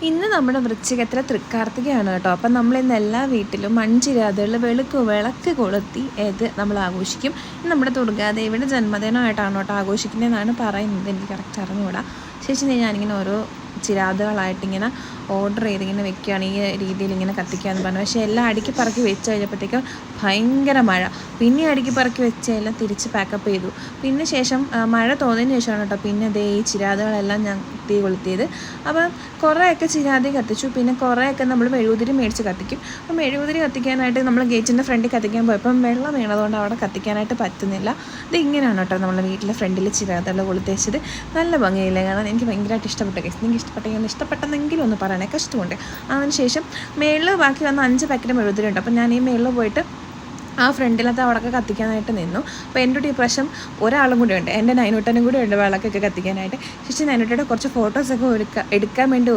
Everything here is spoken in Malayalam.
ഇന്ന് നമ്മുടെ വൃശ്ചികത്തിലെ തൃക്കാർത്തികയാണ് കേട്ടോ. അപ്പം നമ്മളിന്ന് എല്ലാ വീട്ടിലും മൺചിരാതുകളിൽ വിളക്ക് കൊളുത്തി നമ്മൾ ആഘോഷിക്കും. നമ്മുടെ ദുർഗാദേവിയുടെ ജന്മദിനമായിട്ടാണ് കേട്ടോ ആഘോഷിക്കുന്നതെന്നാണ് പറയുന്നത്. എനിക്ക് കറക്റ്റ് അറിഞ്ഞുകൂടാ. ശേഷം ഞാനിങ്ങനെ ഓരോ ചിരാതുകളായിട്ടിങ്ങനെ ഓർഡർ ചെയ്തിങ്ങനെ വെക്കുകയാണ്, ഈ രീതിയിൽ ഇങ്ങനെ കത്തിക്കാമെന്ന് പറഞ്ഞു. പക്ഷേ എല്ലാം അടുക്കി പറക്കി വെച്ച് കഴിഞ്ഞപ്പോഴത്തേക്കും ഭയങ്കര മഴ. പിന്നെ അടുക്കി പറക്കി വെച്ച് എല്ലാം തിരിച്ച് പാക്കപ്പ് ചെയ്തു. പിന്നെ ശേഷം മഴ തോന്നിയതിന് ശേഷമാണ് കേട്ടോ പിന്നെ ഈ ചിരാതുകളെല്ലാം ഞാൻ തീ കൊളുത്തിയത്. അപ്പം കുറേയൊക്കെ ചിരാതി കത്തിച്ചു. പിന്നെ കുറേയൊക്കെ നമ്മൾ മെഴുകുതിരി മേടിച്ച് കത്തിക്കും. അപ്പം മെഴുകുതിരി കത്തിക്കാനായിട്ട് നമ്മൾ ഗേറ്റിൻ്റെ ഫ്രണ്ടിൽ കത്തിക്കാൻ പോയപ്പം വെള്ളം വീണതുകൊണ്ട് അവിടെ കത്തിക്കാനായിട്ട് പറ്റുന്നില്ല. ഇത് ഇങ്ങനെയാണ് കേട്ടോ നമ്മുടെ വീട്ടിലെ ഫ്രണ്ടിൽ ചിരാതുകൾ കൊളുത്തി വെച്ചത്. നല്ല ഭംഗിയില്ലേ കാണാൻ? എനിക്ക് ഭയങ്കരമായിട്ട് ഇഷ്ടപ്പെട്ടു. നിങ്ങൾക്ക് ഇഷ്ടപ്പെട്ടെന്നെങ്കിലും ഒന്ന് പറയണേ, കഷ്ടമുണ്ട്. അതിനുശേഷം മേളിൽ ബാക്കി വന്ന 5 പാക്കറ്റ് മെഴുകുതിരി ഉണ്ട്. അപ്പം ഞാൻ ഈ മേളിൽ പോയിട്ട് ആ ഫ്രണ്ടിലത്തെ അവിടെയൊക്കെ കത്തിക്കാനായിട്ട് നിന്നു. അപ്പോൾ എൻ്റെ ഈ പ്രാവശ്യം ഒരാളും കൂടെ ഉണ്ട്, എൻ്റെ നൈനൂട്ടനും കൂടെ ഉണ്ട് വിളക്കൊക്കെ കത്തിക്കാനായിട്ട്. ശേഷം നൈനൂട്ടയുടെ കുറച്ച് ഫോട്ടോസൊക്കെ എടുക്കാൻ വേണ്ടി